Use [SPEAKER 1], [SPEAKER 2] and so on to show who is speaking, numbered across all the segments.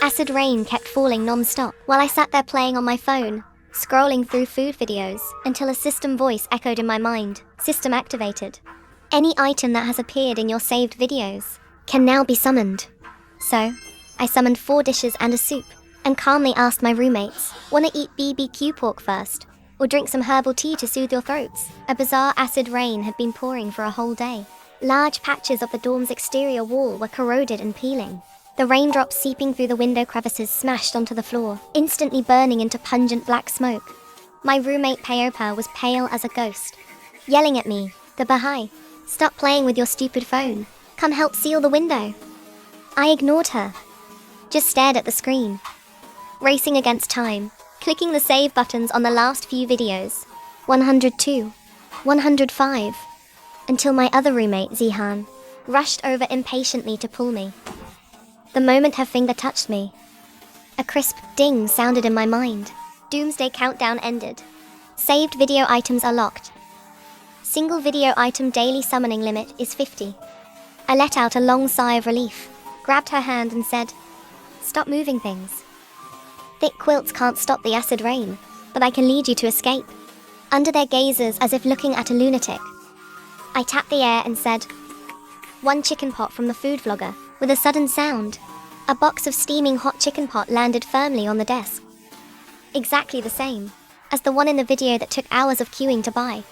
[SPEAKER 1] Acid rain kept falling non-stop while I sat there playing on my phone, scrolling through food videos until a system voice echoed in my mind. System activated. Any item that has appeared in your saved videos can now be summoned. So, I summoned 4 dishes and a soup, and calmly asked my roommates, wanna eat BBQ pork first, or drink some herbal tea to soothe your throats? A bizarre acid rain had been pouring for a whole day. Large patches of the dorm's exterior wall were corroded and peeling. The raindrops seeping through the window crevices smashed onto the floor, instantly burning into pungent black smoke. My roommate Peyopa was pale as a ghost, yelling at me, "The Baha'i, stop playing with your stupid phone. Come help seal the window." I ignored her, just stared at the screen, racing against time, clicking the save buttons on the last few videos, 102, 105, until my other roommate, Zihan, rushed over impatiently to pull me. The moment her finger touched me, a crisp ding sounded in my mind. Doomsday countdown ended. Saved video items are locked. Single video item daily summoning limit is 50. I let out a long sigh of relief, grabbed her hand and said, "Stop moving things. Thick quilts can't stop the acid rain, but I can lead you to escape." Under their gazes as if looking at a lunatic, I tapped the air and said, "1 chicken pot from the food vlogger." With a sudden sound, a box of steaming hot chicken pot landed firmly on the desk. Exactly the same as the one in the video that took hours of queuing to buy.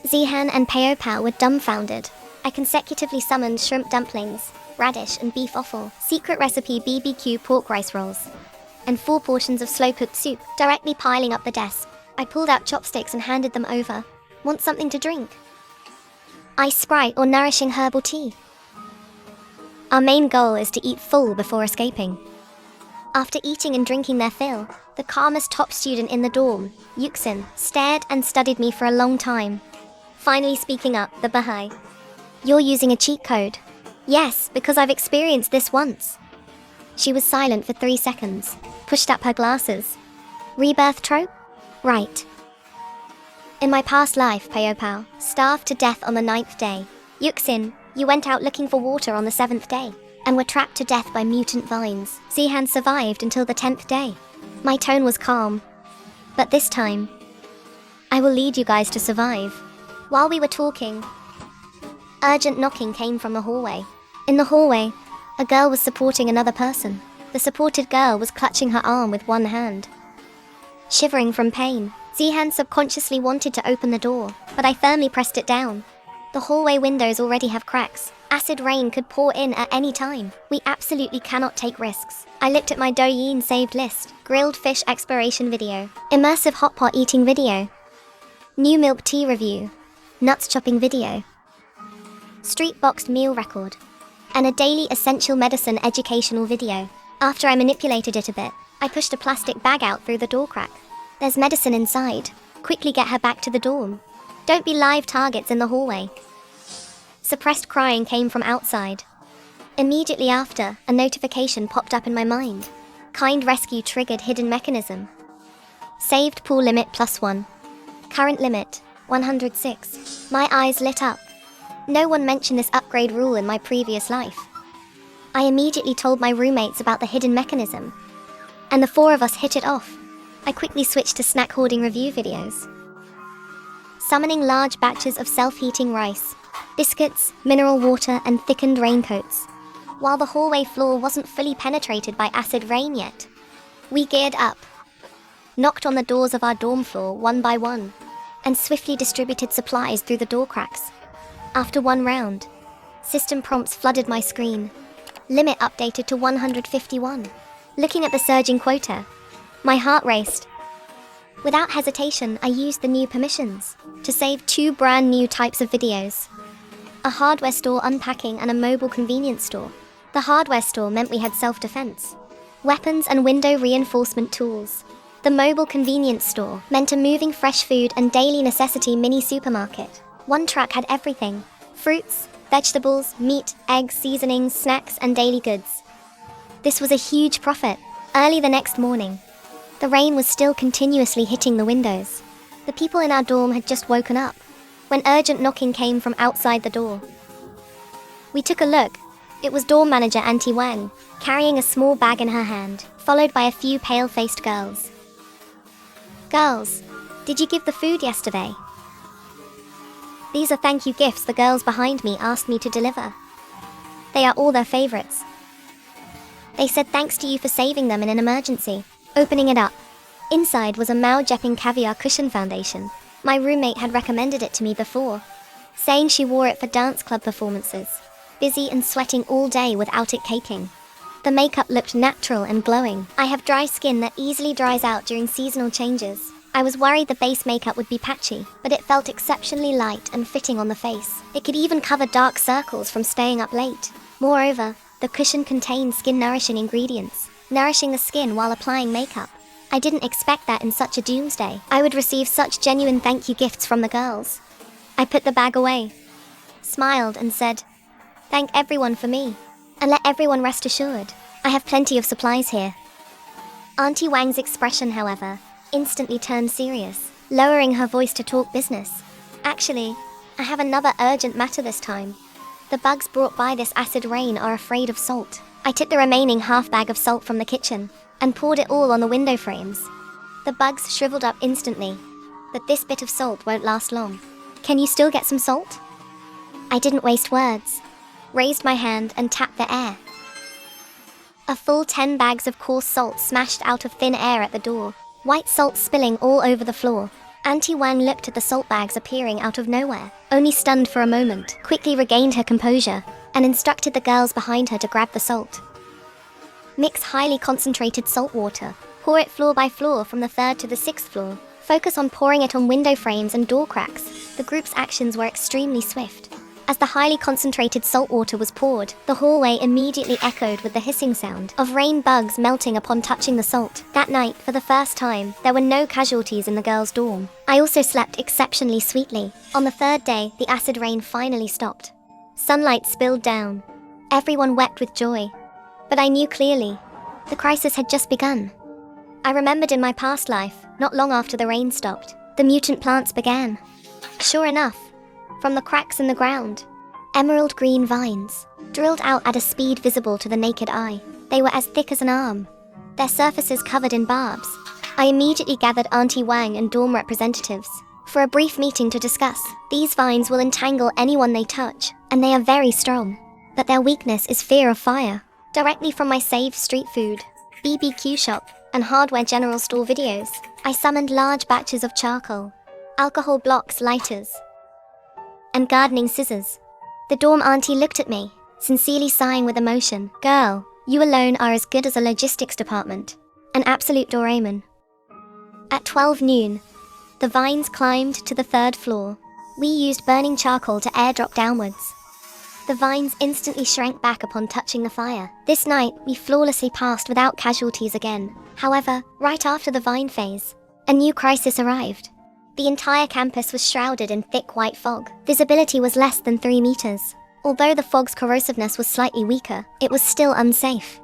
[SPEAKER 1] Zihan and Peyopa were dumbfounded. I consecutively summoned shrimp dumplings, radish and beef offal, secret recipe BBQ pork rice rolls, and 4 portions of slow-cooked soup, directly piling up the desk. I pulled out chopsticks and handed them over. "Want something to drink? Ice Sprite or nourishing herbal tea?" Our main goal is to eat full before escaping. After eating and drinking their fill, the calmest top student in the dorm, Yuxin, stared and studied me for a long time. Finally speaking up, the Baha'i. "You're using a cheat code." "Yes, because I've experienced this once." She was silent for 3 seconds, pushed up her glasses. "Rebirth trope? Right. In my past life, Peyopa, starved to death on the 9th day. Yuxin, you went out looking for water on the 7th day, and were trapped to death by mutant vines. Zihan survived until the 10th day." My tone was calm. "But this time, I will lead you guys to survive." While we were talking, urgent knocking came from the hallway. In the hallway, a girl was supporting another person. The supported girl was clutching her arm with one hand, shivering from pain. Zihan subconsciously wanted to open the door, but I firmly pressed it down. The hallway windows already have cracks. Acid rain could pour in at any time. We absolutely cannot take risks. I looked at my Douyin saved list. Grilled fish exploration video. Immersive hot pot eating video. New milk tea review. Nuts chopping video. Street boxed meal record. And a daily essential medicine educational video. After I manipulated it a bit, I pushed a plastic bag out through the door crack. "There's medicine inside. Quickly get her back to the dorm. Don't be live targets in the hallway." Suppressed crying came from outside. Immediately after, a notification popped up in my mind. Kind rescue triggered hidden mechanism. Saved pool limit +1. Current limit, 106. My eyes lit up. No one mentioned this upgrade rule in my previous life. I immediately told my roommates about the hidden mechanism, and the 4 of us hit it off. I quickly switched to snack hoarding review videos. Summoning large batches of self-heating rice, biscuits, mineral water, and thickened raincoats. While the hallway floor wasn't fully penetrated by acid rain yet, we geared up, knocked on the doors of our dorm floor one by one, and swiftly distributed supplies through the door cracks. After 1 round, system prompts flooded my screen. Limit updated to 151. Looking at the surging quota, my heart raced. Without hesitation, I used the new permissions to save 2 brand new types of videos. A hardware store unpacking and a mobile convenience store. The hardware store meant we had self-defense, weapons and window reinforcement tools. The mobile convenience store meant a moving fresh food and daily necessity mini supermarket. 1 truck had everything: fruits, vegetables, meat, eggs, seasonings, snacks, and daily goods. This was a huge profit. Early the next morning, the rain was still continuously hitting the windows. The people in our dorm had just woken up, when urgent knocking came from outside the door. We took a look. It was dorm manager Auntie Wang. carrying a small bag in her hand, followed by a few pale-faced girls. Girls, did you give the food yesterday? These are thank you gifts the girls behind me asked me to deliver. They are all their favorites. They said thanks to you for saving them in an emergency. Opening it up. Inside was a Mao Zedong caviar cushion foundation. My roommate had recommended it to me before, saying she wore it for dance club performances, busy and sweating all day without it caking. The makeup looked natural and glowing. I have dry skin that easily dries out during seasonal changes. I was worried the base makeup would be patchy, but it felt exceptionally light and fitting on the face. It could even cover dark circles from staying up late. Moreover, the cushion contained skin-nourishing ingredients, nourishing the skin while applying makeup. I didn't expect that in such a doomsday I would receive such genuine thank you gifts from the girls. I put the bag away, smiled and said, "Thank everyone for me, and let everyone rest assured, I have plenty of supplies here." Auntie Wang's expression, however, instantly turned serious, lowering her voice to talk business. "Actually, I have another urgent matter this time. The bugs brought by this acid rain are afraid of salt." I took the remaining half bag of salt from the kitchen and poured it all on the window frames. The bugs shriveled up instantly, but this bit of salt won't last long. "Can you still get some salt?" I didn't waste words, raised my hand and tapped the air. A full 10 bags of coarse salt smashed out of thin air at the door, white salt spilling all over the floor. Auntie Wang looked at the salt bags appearing out of nowhere, only stunned for a moment, quickly regained her composure, and instructed the girls behind her to grab the salt. Mix highly concentrated salt water, pour it floor by floor from the 3rd to the 6th floor. Focus on pouring it on window frames and door cracks. The group's actions were extremely swift. As the highly concentrated salt water was poured, the hallway immediately echoed with the hissing sound of rain bugs melting upon touching the salt. That night, for the first time, there were no casualties in the girls' dorm. I also slept exceptionally sweetly. On the 3rd day, the acid rain finally stopped. Sunlight spilled down. Everyone wept with joy. But I knew clearly, the crisis had just begun. I remembered in my past life, not long after the rain stopped, the mutant plants began. Sure enough, from the cracks in the ground, emerald green vines, drilled out at a speed visible to the naked eye. They were as thick as an arm, their surfaces covered in barbs. I immediately gathered Auntie Wang and dorm representatives for a brief meeting to discuss. These vines will entangle anyone they touch, and they are very strong. But their weakness is fear of fire. Directly from my saved street food, BBQ shop, and hardware general store videos, I summoned large batches of charcoal, alcohol blocks, lighters, and gardening scissors. The dorm auntie looked at me, sincerely sighing with emotion. "Girl, you alone are as good as a logistics department. An absolute Doraemon." At 12 noon, the vines climbed to the 3rd floor. We used burning charcoal to airdrop downwards. The vines instantly shrank back upon touching the fire. This night, we flawlessly passed without casualties again. However, right after the vine phase, a new crisis arrived. The entire campus was shrouded in thick white fog. Visibility was less than 3 meters. Although the fog's corrosiveness was slightly weaker, it was still unsafe.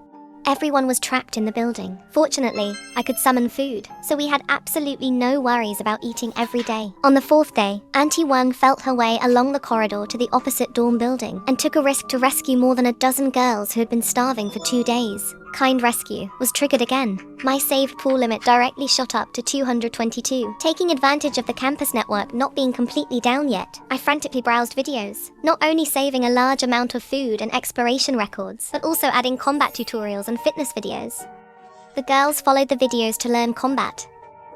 [SPEAKER 1] Everyone was trapped in the building. Fortunately, I could summon food, so we had absolutely no worries about eating every day. On the 4th day, Auntie Wang felt her way along the corridor to the opposite dorm building and took a risk to rescue more than a dozen girls who had been starving for 2 days. Kind rescue was triggered again. My saved pool limit directly shot up to 222. Taking advantage of the campus network not being completely down yet, I frantically browsed videos, not only saving a large amount of food and exploration records, but also adding combat tutorials and fitness videos. The girls followed the videos to learn combat,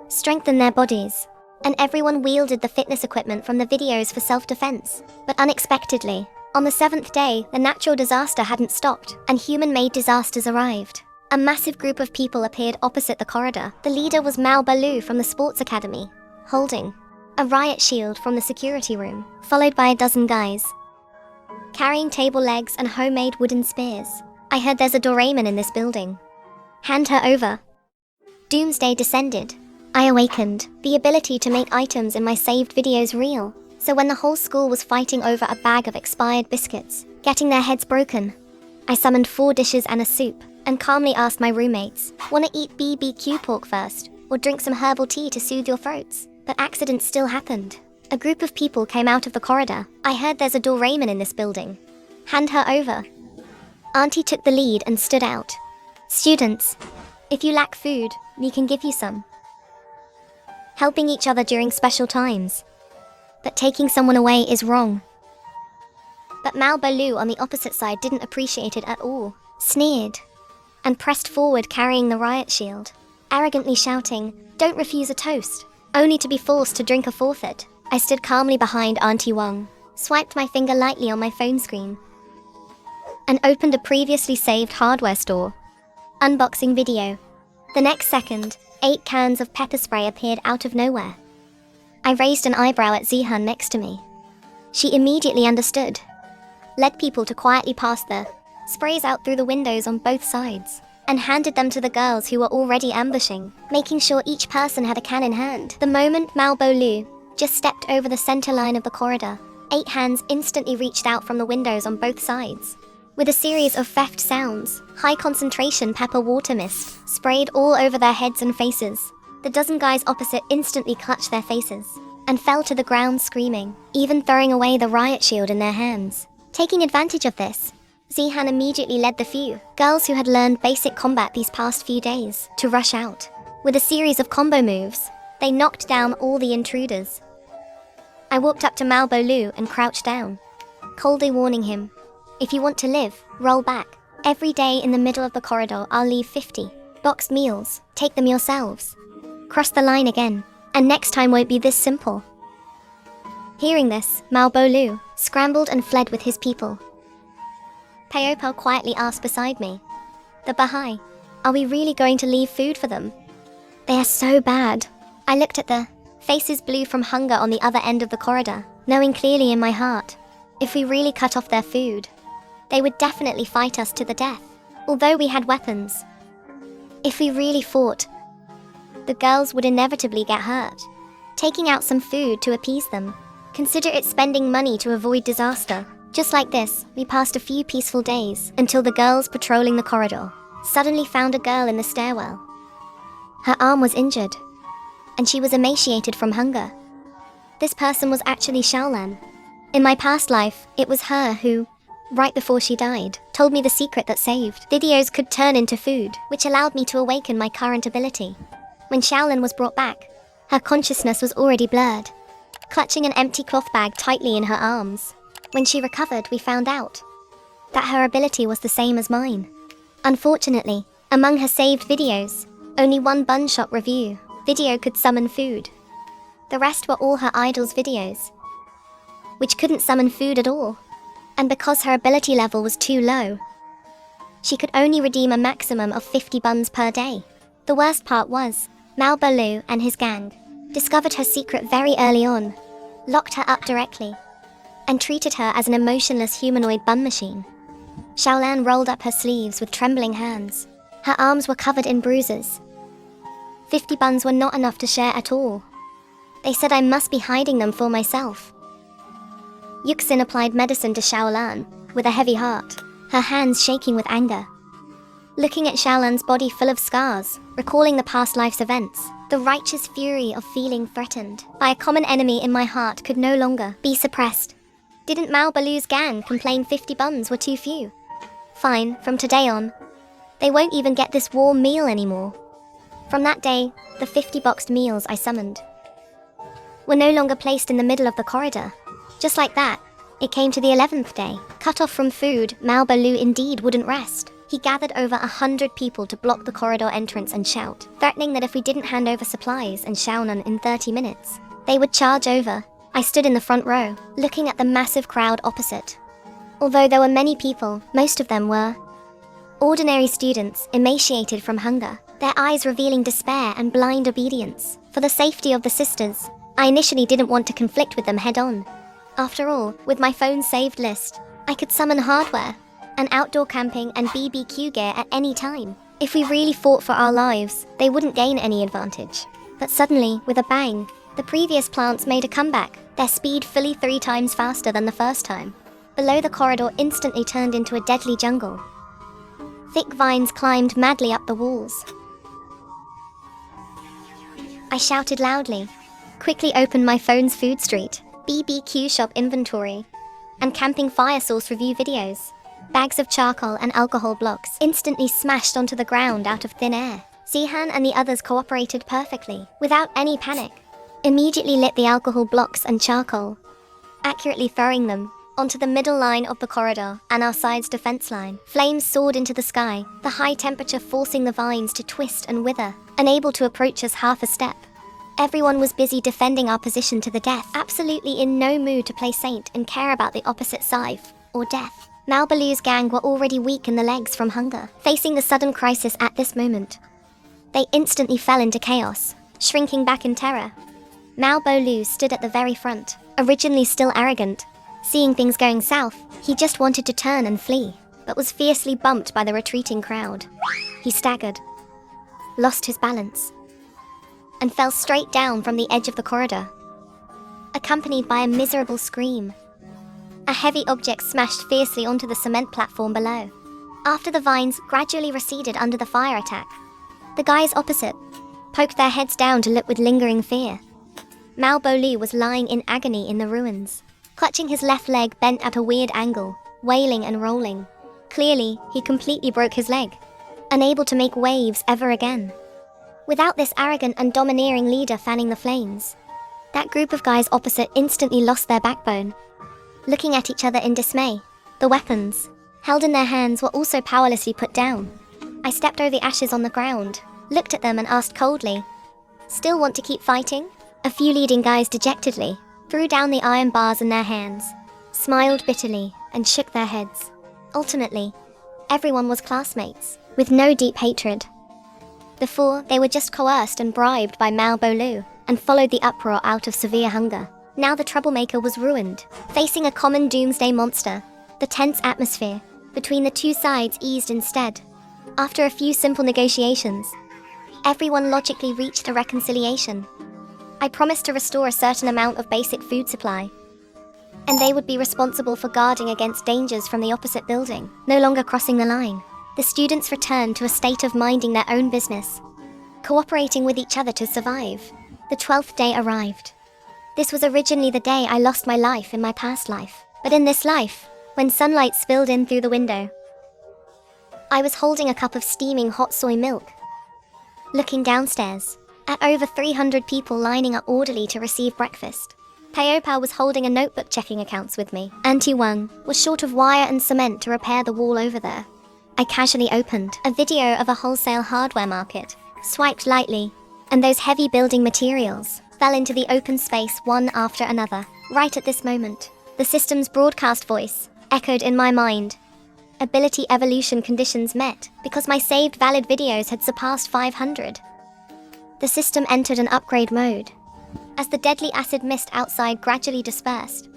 [SPEAKER 1] strengthen their bodies, and everyone wielded the fitness equipment from the videos for self-defense. But unexpectedly, on the 7th day, the natural disaster hadn't stopped, and human-made disasters arrived. A massive group of people appeared opposite the corridor. The leader was Mao Balu from the sports academy, holding a riot shield from the security room, followed by a dozen guys, carrying table legs and homemade wooden spears. I heard there's a Doraemon in this building. Hand her over. Doomsday descended. I awakened, the ability to make items in my saved videos real. So when the whole school was fighting over a bag of expired biscuits, getting their heads broken, I summoned 4 dishes and a soup, and calmly asked my roommates, "Wanna eat BBQ pork first, or drink some herbal tea to soothe your throats?" But accidents still happened. A group of people came out of the corridor. I heard there's a Doraemon in this building. Hand her over. Auntie took the lead and stood out. Students, if you lack food, we can give you some. Helping each other during special times. But taking someone away is wrong. But Mao Bolu on the opposite side didn't appreciate it at all, sneered, and pressed forward carrying the riot shield, arrogantly shouting, "Don't refuse a toast, only to be forced to drink a forfeit." I stood calmly behind Auntie Wang, swiped my finger lightly on my phone screen, and opened a previously saved hardware store. Unboxing video. The next second, 8 cans of pepper spray appeared out of nowhere. I raised an eyebrow at Zihan next to me. She immediately understood, led people to quietly pass the sprays out through the windows on both sides, and handed them to the girls who were already ambushing, making sure each person had a can in hand. The moment Mao Bolu just stepped over the center line of the corridor, 8 hands instantly reached out from the windows on both sides. With a series of theft sounds, high-concentration pepper water mist sprayed all over their heads and faces. The dozen guys opposite instantly clutched their faces and fell to the ground screaming, even throwing away the riot shield in their hands. Taking advantage of this, Zihan immediately led the few girls who had learned basic combat these past few days to rush out. With a series of combo moves, they knocked down all the intruders. I walked up to Mao Bolu and crouched down, coldly warning him, "If you want to live, roll back. Every day in the middle of the corridor I'll leave 50 boxed meals, take them yourselves. Cross the line again, and next time won't be this simple." Hearing this, Mao Bolu scrambled and fled with his people. Peopel quietly asked beside me, "The Baha'i, are we really going to leave food for them? They are so bad." I looked at the faces blue from hunger on the other end of the corridor, knowing clearly in my heart, if we really cut off their food, they would definitely fight us to the death, although we had weapons. If we really fought, the girls would inevitably get hurt. Taking out some food to appease them, consider it spending money to avoid disaster. Just like this, we passed a few peaceful days until the girls patrolling the corridor suddenly found a girl in the stairwell. Her arm was injured, and she was emaciated from hunger. This person was actually Xiaolan. In my past life, it was her who, right before she died, told me the secret that saved videos could turn into food, which allowed me to awaken my current ability. When Xiaolan was brought back, her consciousness was already blurred, clutching an empty cloth bag tightly in her arms. When she recovered, we found out that her ability was the same as mine. Unfortunately, among her saved videos, only one bun shop review video could summon food. The rest were all her idol's videos, which couldn't summon food at all. And because her ability level was too low, she could only redeem a maximum of 50 buns per day. The worst part was, Mao Bolu and his gang discovered her secret very early on, locked her up directly, and treated her as an emotionless humanoid bun machine. Xiaolan rolled up her sleeves with trembling hands. Her arms were covered in bruises. 50 buns were not enough to share at all. They said I must be hiding them for myself. Yuxin applied medicine to Xiaolan with a heavy heart, her hands shaking with anger. Looking at Xiaolan's body full of scars, recalling the past life's events, the righteous fury of feeling threatened by a common enemy in my heart could no longer be suppressed. Didn't Mao Bolu's gang complain 50 buns were too few? Fine, from today on, they won't even get this warm meal anymore. From that day, the 50 boxed meals I summoned were no longer placed in the middle of the corridor. Just like that, it came to the 11th day. Cut off from food, Mao Bolu indeed wouldn't rest. He gathered over 100 people to block the corridor entrance and shout, threatening that if we didn't hand over supplies and Xiaonan in 30 minutes, they would charge over. I stood in the front row, looking at the massive crowd opposite. Although there were many people, most of them were ordinary students, emaciated from hunger, their eyes revealing despair and blind obedience. For the safety of the sisters, I initially didn't want to conflict with them head-on. After all, with my phone's saved list, I could summon hardware, and outdoor camping and BBQ gear at any time. If we really fought for our lives, they wouldn't gain any advantage. But suddenly, with a bang, the previous plants made a comeback, their speed fully 3 times faster than the first time. Below, the corridor instantly turned into a deadly jungle. Thick vines climbed madly up the walls. I shouted loudly, quickly opened my phone's food street, BBQ shop inventory, and camping fire source review videos. Bags of charcoal and alcohol blocks instantly smashed onto the ground out of thin air. Zihan and the others cooperated perfectly, without any panic. Immediately lit the alcohol blocks and charcoal, accurately throwing them onto the middle line of the corridor and our side's defense line. Flames soared into the sky, the high temperature forcing the vines to twist and wither, unable to approach us half a step. Everyone was busy defending our position to the death, absolutely in no mood to play saint and care about the opposite side, or death. Mao Balu's gang were already weak in the legs from hunger, facing the sudden crisis at this moment. They instantly fell into chaos, shrinking back in terror. Mao Balu stood at the very front, originally still arrogant. Seeing things going south, he just wanted to turn and flee, but was fiercely bumped by the retreating crowd. He staggered, lost his balance, and fell straight down from the edge of the corridor, accompanied by a miserable scream. A heavy object smashed fiercely onto the cement platform below. After the vines gradually receded under the fire attack, the guys opposite poked their heads down to look with lingering fear. Mao Balu was lying in agony in the ruins, clutching his left leg bent at a weird angle, wailing and rolling. Clearly, he completely broke his leg, unable to make waves ever again. Without this arrogant and domineering leader fanning the flames, that group of guys opposite instantly lost their backbone. Looking at each other in dismay, the weapons held in their hands were also powerlessly put down. I stepped over the ashes on the ground, looked at them and asked coldly, "Still want to keep fighting?" A few leading guys dejectedly threw down the iron bars in their hands, smiled bitterly, and shook their heads. Ultimately, everyone was classmates, with no deep hatred. Before, they were just coerced and bribed by Mao Balu, and followed the uproar out of severe hunger. Now the troublemaker was ruined, facing a common doomsday monster. The tense atmosphere between the two sides eased instead. After a few simple negotiations, everyone logically reached a reconciliation. I promised to restore a certain amount of basic food supply, and they would be responsible for guarding against dangers from the opposite building, no longer crossing the line. The students returned to a state of minding their own business, cooperating with each other to survive. The 12th day arrived. This was originally the day I lost my life in my past life, but in this life, when sunlight spilled in through the window, I was holding a cup of steaming hot soy milk, looking downstairs at over 300 people lining up orderly to receive breakfast. Paopa was holding a notebook checking accounts with me. Auntie Wang was short of wire and cement to repair the wall over there. I casually opened a video of a wholesale hardware market, swiped lightly, and those heavy building materials fell into the open space one after another. Right at this moment, the system's broadcast voice echoed in my mind. Ability evolution conditions met because my saved valid videos had surpassed 500. The system entered an upgrade mode. As the deadly acid mist outside gradually dispersed,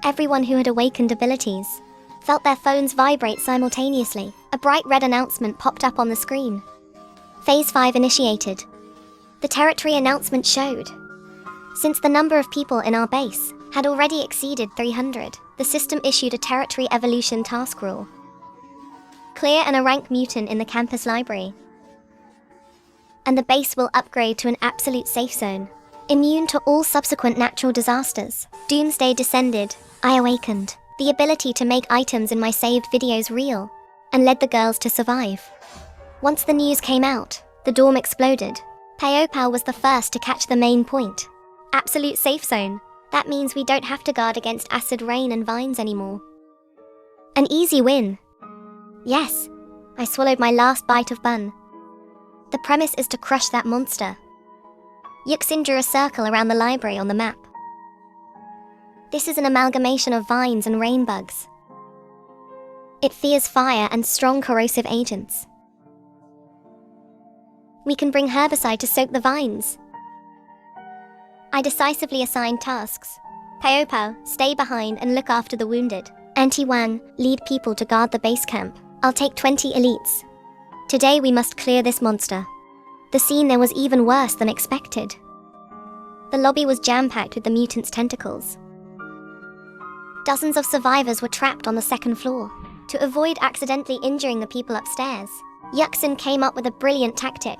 [SPEAKER 1] everyone who had awakened abilities felt their phones vibrate simultaneously. A bright red announcement popped up on the screen. Phase 5 initiated. The territory announcement showed. Since the number of people in our base had already exceeded 300, the system issued a territory evolution task rule. Clear a rank mutant in the campus library, and the base will upgrade to an absolute safe zone, immune to all subsequent natural disasters. Doomsday descended. I awakened the ability to make items in my saved videos real, and led the girls to survive. Once the news came out, the dorm exploded. Paopa was the first to catch the main point. Absolute safe zone. That means we don't have to guard against acid rain and vines anymore. An easy win. Yes, I swallowed my last bite of bun. The premise is to crush that monster. Yuxin drew a circle around the library on the map. This is an amalgamation of vines and rain bugs. It fears fire and strong corrosive agents. We can bring herbicide to soak the vines. I decisively assigned tasks. Paopa, stay behind and look after the wounded. Auntie Wang, lead people to guard the base camp. I'll take 20 elites. Today we must clear this monster. The scene there was even worse than expected. The lobby was jam-packed with the mutant's tentacles. Dozens of survivors were trapped on the second floor. To avoid accidentally injuring the people upstairs, Yuxin came up with a brilliant tactic.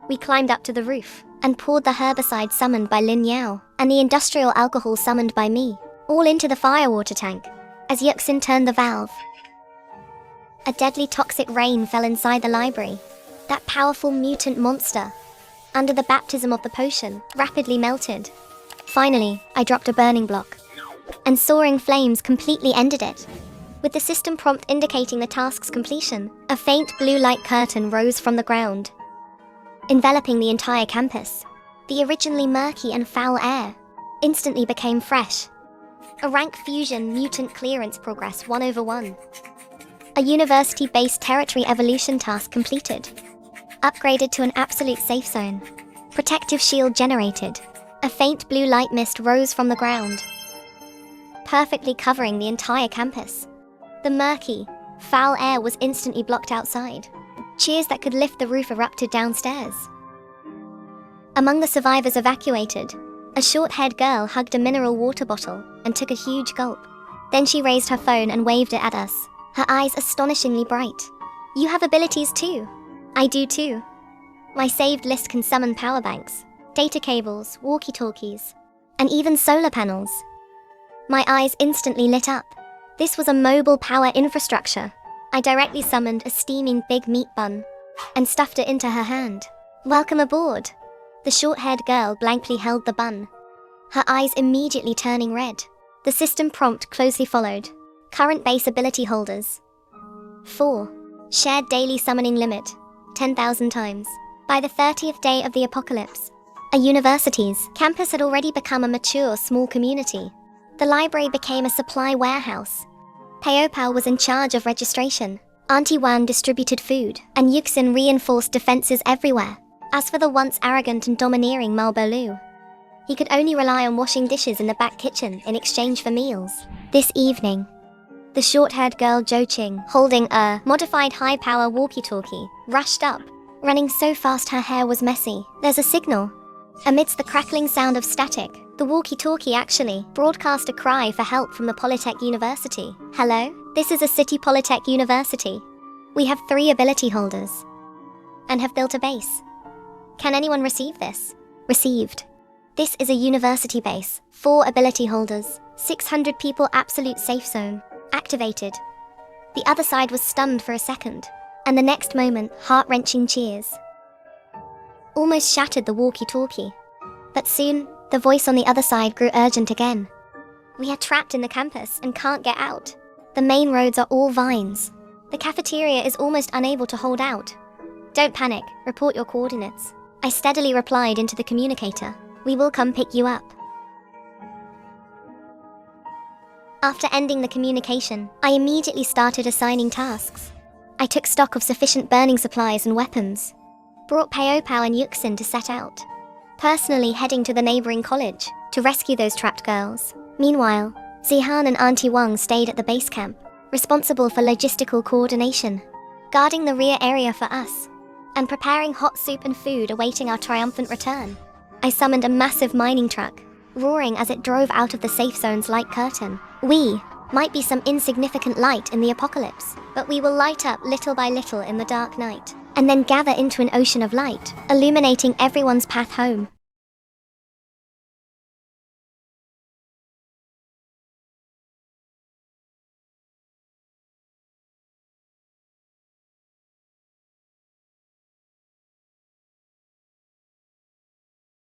[SPEAKER 1] We climbed up to the roof and poured the herbicide summoned by Lin Yao and the industrial alcohol summoned by me, all into the firewater tank. As Yuxin turned the valve, A deadly toxic rain fell inside the library. That powerful mutant monster, under the baptism of the potion, rapidly melted. Finally, I dropped a burning block, and soaring flames completely ended it. With the system prompt indicating the task's completion, a faint blue light curtain rose from the ground, enveloping the entire campus. The originally murky and foul air instantly became fresh. A rank fusion mutant clearance progress 1/1. A university-based territory evolution task completed. Upgraded to an absolute safe zone. Protective shield generated. A faint blue light mist rose from the ground, perfectly covering the entire campus. The murky, foul air was instantly blocked outside. Cheers that could lift the roof erupted downstairs. Among the survivors evacuated, a short-haired girl hugged a mineral water bottle and took a huge gulp. Then she raised her phone and waved it at us, her eyes astonishingly bright. "You have abilities too." "I do too. My saved list can summon power banks, data cables, walkie-talkies, and even solar panels." My eyes instantly lit up. This was a mobile power infrastructure. I directly summoned a steaming big meat bun and stuffed it into her hand. "Welcome aboard." The short-haired girl blankly held the bun, her eyes immediately turning red. The system prompt closely followed. Current base ability holders: 4. Shared daily summoning limit, 10,000 times. By the 30th day of the apocalypse, a university's campus had already become a mature small community. The library became a supply warehouse. Peopao was in charge of registration. Auntie Wan distributed food, and Yuxin reinforced defenses everywhere. As for the once arrogant and domineering Malbolu, he could only rely on washing dishes in the back kitchen in exchange for meals. This evening, the short-haired girl Joqing, holding a modified high-power walkie-talkie, rushed up, running so fast her hair was messy. "There's a signal." Amidst the crackling sound of static, the walkie-talkie actually broadcast a cry for help from the Polytech University. "Hello? This is a City Polytech University. We have 3 ability holders and have built a base. Can anyone receive this?" Received. This is a university base. 4 ability holders. 600 people absolute safe zone. Activated. The other side was stunned for a second, and the next moment, heart-wrenching cheers almost shattered the walkie-talkie. But soon, the voice on the other side grew urgent again. "We are trapped in the campus and can't get out. The main roads are all vines. The cafeteria is almost unable to hold out. Don't panic, report your coordinates." I steadily replied into the communicator. "We will come pick you up." After ending the communication, I immediately started assigning tasks. I took stock of sufficient burning supplies and weapons, brought Peopao and Yuxin to set out, personally heading to the neighboring college to rescue those trapped girls. Meanwhile, Zihan and Auntie Wang stayed at the base camp, responsible for logistical coordination, guarding the rear area for us, and preparing hot soup and food awaiting our triumphant return. I summoned a massive mining truck, roaring as it drove out of the safe zone's light curtain. We might be some insignificant light in the apocalypse, but we will light up little by little in the dark night, and then gather into an ocean of light, illuminating everyone's path home.